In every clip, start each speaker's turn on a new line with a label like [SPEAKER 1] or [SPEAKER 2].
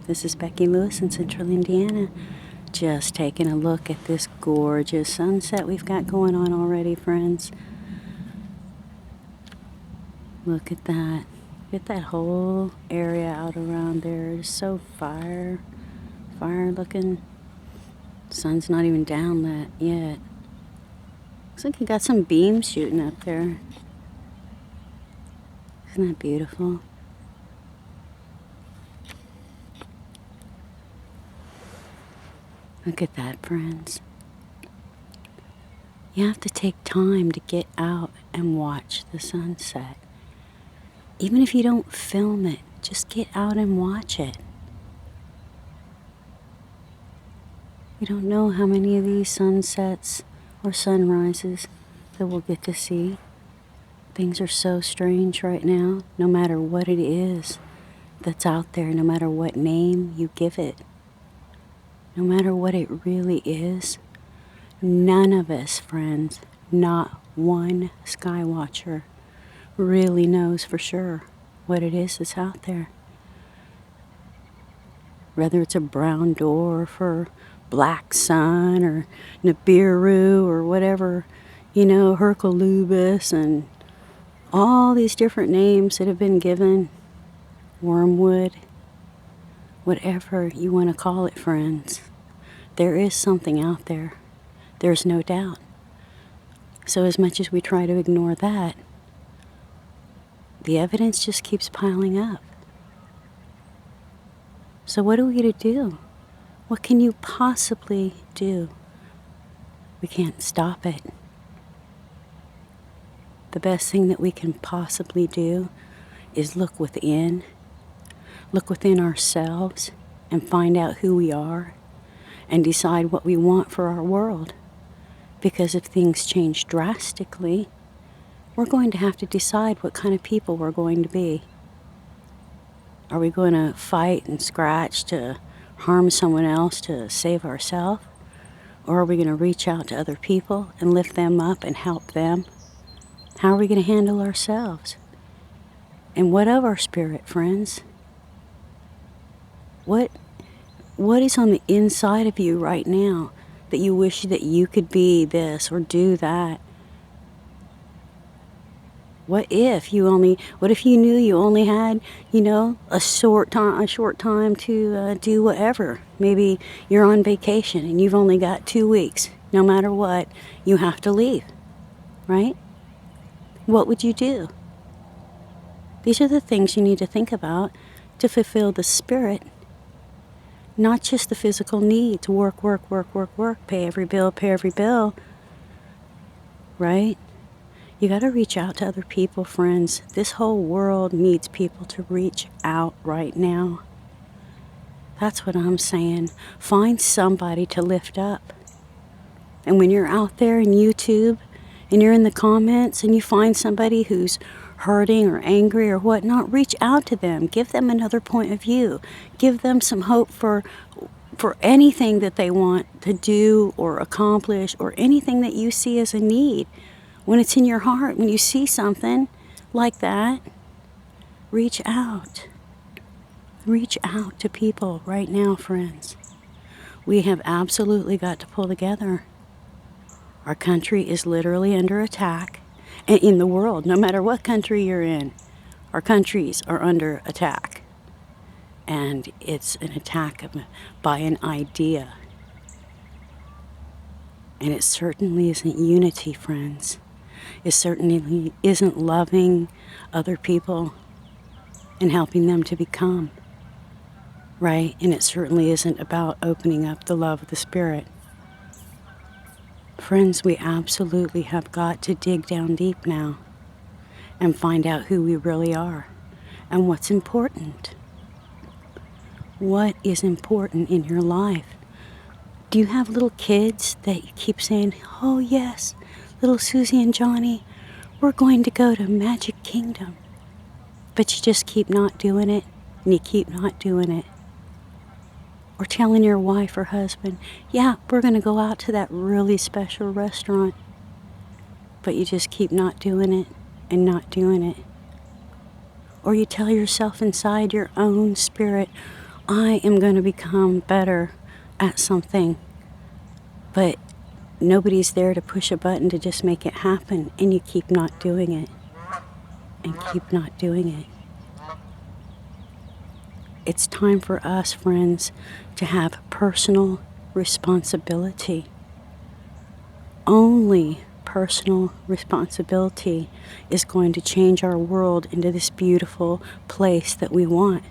[SPEAKER 1] This is Becky Lewis in Central Indiana. Just taking a look at this gorgeous sunset we've got going on already, friends. Look at that. Get that whole area out around there. It's so fire looking. Sun's not even down that yet. Looks like you got some beams shooting up there. Isn't that beautiful? Look at that, friends. You have to take time to get out and watch the sunset. Even if you don't film it, just get out and watch it. We don't know how many of these sunsets or sunrises that we'll get to see. Things are so strange right now, no matter what it is that's out there, no matter what name you give it. No matter what it really is, none of us, friends, not one sky watcher, really knows for sure what it is that's out there. Whether it's a brown dwarf or black sun or Nibiru or whatever, Hercolubus and all these different names that have been given, wormwood, whatever you want to call it, friends. There is something out there. There's no doubt. So as much as we try to ignore that, the evidence just keeps piling up. So what are we going to do? What can you possibly do? We can't stop it. The best thing that we can possibly do is look within ourselves and find out who we are and decide what we want for our world. Because if things change drastically, we're going to have to decide what kind of people we're going to be. Are we going to fight and scratch to harm someone else to save ourselves? Or are we going to reach out to other people and lift them up and help them? How are we going to handle ourselves? And what of our spirit, friends? What is on the inside of you right now that you wish that you could be this or do that? What if you knew you only had, a short time to do whatever? Maybe you're on vacation and you've only got 2 weeks. No matter what, you have to leave, right? What would you do? These are the things you need to think about to fulfill the spirit. Not just the physical need to work, pay every bill, right? You got to reach out to other people, friends. This whole world needs people to reach out right now. That's what I'm saying. Find somebody to lift up. And when you're out there in YouTube and you're in the comments and you find somebody who's hurting or angry or whatnot, reach out to them. Give them another point of view. Give them some hope for anything that they want to do or accomplish or anything that you see as a need. When it's in your heart, when you see something like that, reach out. Reach out to people right now, friends. We have absolutely got to pull together. Our country is literally under attack. And in the world, no matter what country you're in, our countries are under attack. And it's an attack by an idea. And it certainly isn't unity, friends. It certainly isn't loving other people and helping them to become, right? And it certainly isn't about opening up the love of the Spirit. Friends, we absolutely have got to dig down deep now and find out who we really are and what's important. What is important in your life? Do you have little kids that you keep saying, oh yes, little Susie and Johnny, we're going to go to Magic Kingdom. But you just keep not doing it, and you keep not doing it. Or telling your wife or husband, yeah, we're going to go out to that really special restaurant. But you just keep not doing it and not doing it. Or you tell yourself inside your own spirit, I am going to become better at something, but nobody's there to push a button to just make it happen, and you keep not doing it, and keep not doing it. It's time for us, friends, to have personal responsibility. Only personal responsibility is going to change our world into this beautiful place that we want.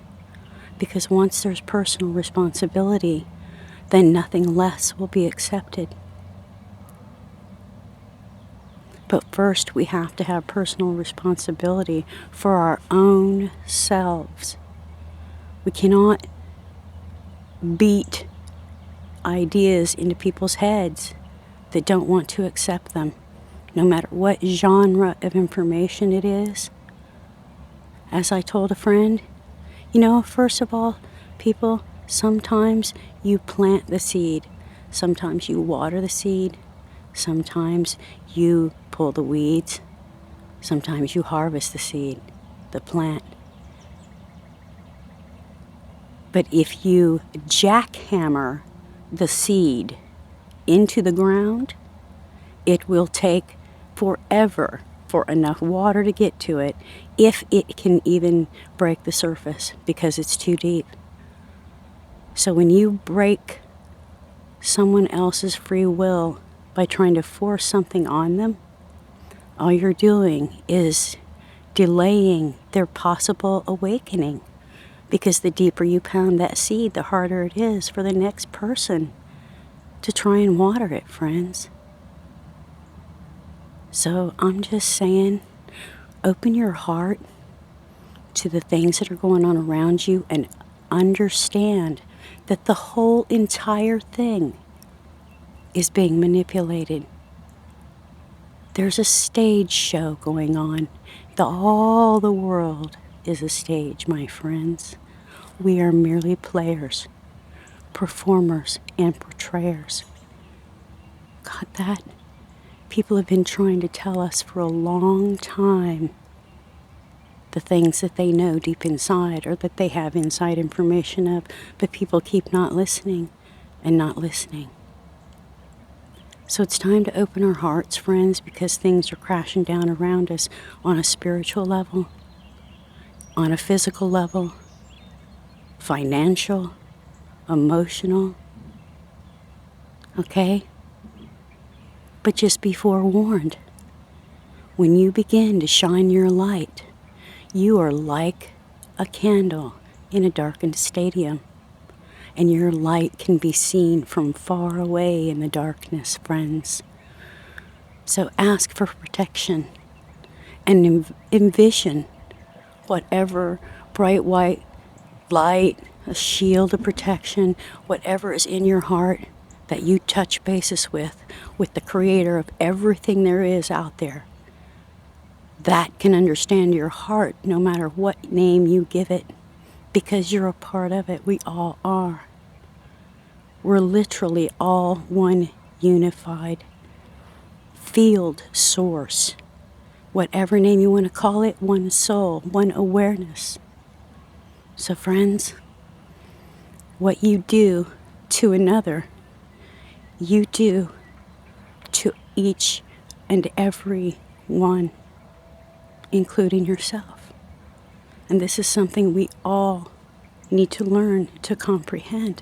[SPEAKER 1] Because once there's personal responsibility, then nothing less will be accepted. But first, we have to have personal responsibility for our own selves. We cannot beat ideas into people's heads that don't want to accept them, no matter what genre of information it is. As I told a friend, first of all, people, sometimes you plant the seed. Sometimes you water the seed. Sometimes you pull the weeds. Sometimes you harvest the seed, the plant. But if you jackhammer the seed into the ground, it will take forever for enough water to get to it, if it can even break the surface, because it's too deep. So when you break someone else's free will by trying to force something on them, all you're doing is delaying their possible awakening. Because the deeper you pound that seed, the harder it is for the next person to try and water it, friends. So I'm just saying, open your heart to the things that are going on around you and understand that the whole entire thing is being manipulated. There's a stage show going on. All the world is a stage, my friends. We are merely players, performers, and portrayers. Got that? People have been trying to tell us for a long time the things that they know deep inside, or that they have inside information of, but people keep not listening and not listening. So it's time to open our hearts, friends, because things are crashing down around us on a spiritual level, on a physical level, financial, emotional. Okay? But just be forewarned. When you begin to shine your light, you are like a candle in a darkened stadium. And your light can be seen from far away in the darkness, friends. So ask for protection and envision whatever bright white light, a shield of protection, whatever is in your heart that you touch bases with the creator of everything there is out there. That can understand your heart no matter what name you give it, because you're a part of it. We all are. We're literally all one unified field source. Whatever name you want to call it, one soul, one awareness. So friends, what you do to another, you do to each and every one, including yourself. And this is something we all need to learn to comprehend.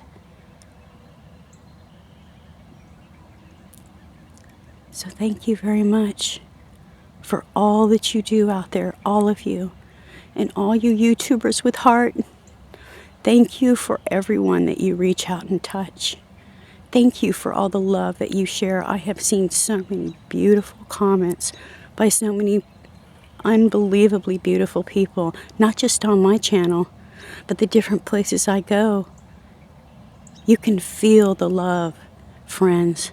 [SPEAKER 1] So thank you very much for all that you do out there, all of you, and all you YouTubers with heart. Thank you for everyone that you reach out and touch. Thank you for all the love that you share. I have seen so many beautiful comments by so many unbelievably beautiful people, not just on my channel, but the different places I go. You can feel the love, friends.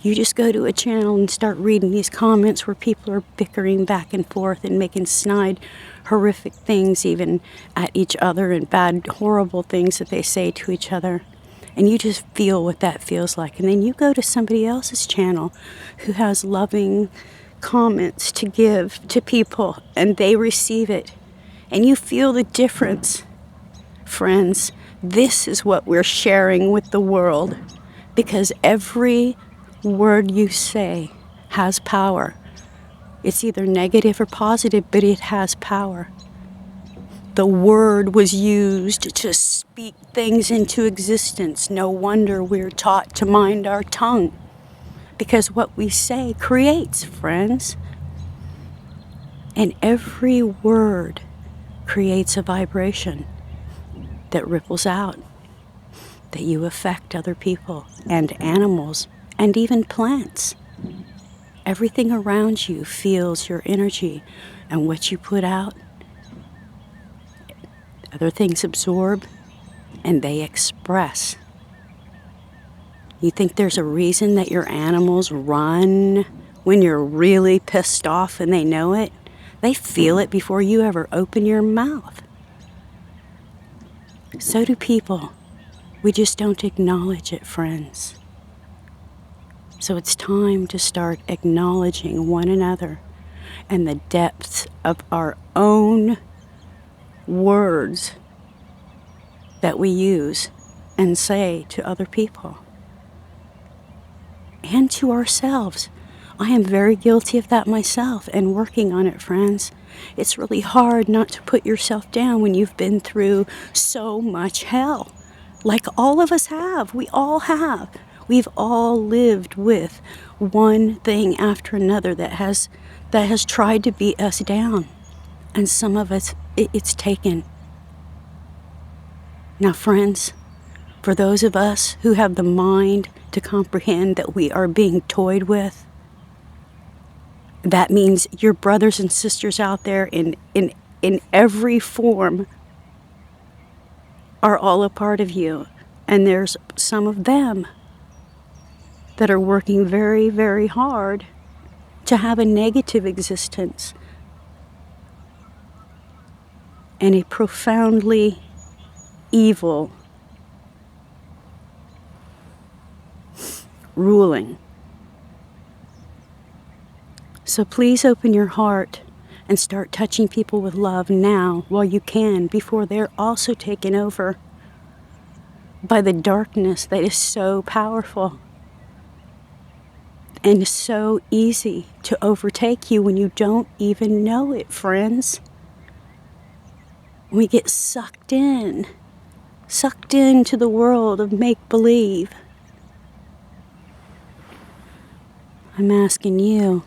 [SPEAKER 1] You just go to a channel and start reading these comments where people are bickering back and forth and making snide, horrific things even at each other, and bad, horrible things that they say to each other. And you just feel what that feels like. And then you go to somebody else's channel who has loving comments to give to people, and they receive it. And you feel the difference, friends, This is what we're sharing with the world, because every word you say has power. It's either negative or positive, but it has power. The word was used to speak things into existence. No wonder we're taught to mind our tongue, because what we say creates, friends. And every word creates a vibration that ripples out, that you affect other people and animals and even plants. Everything around you feels your energy, and what you put out, other things absorb and they express. You think there's a reason that your animals run when you're really pissed off and they know it? They feel it before you ever open your mouth. So do people. We just don't acknowledge it, friends. So it's time to start acknowledging one another and the depths of our own words that we use and say to other people and to ourselves. I am very guilty of that myself and working on it, friends. It's really hard not to put yourself down when you've been through so much hell. Like all of us have. We all have. We've all lived with one thing after another that has tried to beat us down. And some of us, it's taken. Now, friends, for those of us who have the mind to comprehend that we are being toyed with, that means your brothers and sisters out there in every form are all a part of you. And there's some of them that are working very, very hard to have a negative existence and a profoundly evil ruling. So please open your heart and start touching people with love now while you can, before they're also taken over by the darkness that is so powerful and so easy to overtake you when you don't even know it, friends. We get sucked into the world of make-believe. I'm asking you,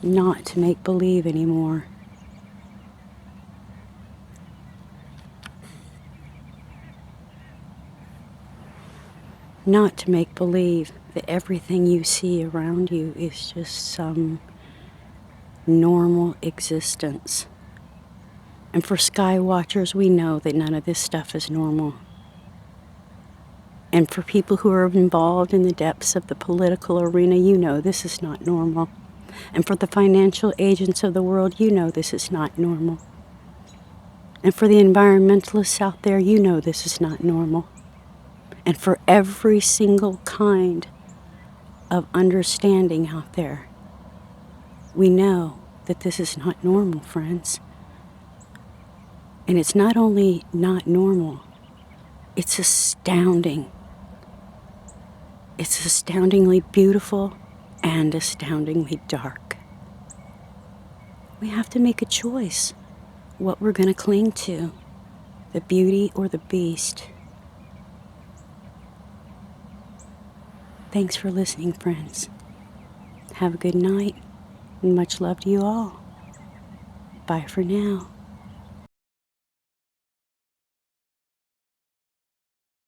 [SPEAKER 1] not to make believe anymore. Not to make believe that everything you see around you is just some normal existence. And for sky watchers, we know that none of this stuff is normal. And for people who are involved in the depths of the political arena, you know this is not normal. And for the financial agents of the world, you know this is not normal. And for the environmentalists out there, you know this is not normal. And for every single kind of understanding out there, we know that this is not normal, friends. And it's not only not normal, it's astounding. It's astoundingly beautiful and astoundingly dark. We have to make a choice what we're going to cling to, the beauty or the beast. Thanks for listening, friends. Have a good night, and much love to you all. Bye for now.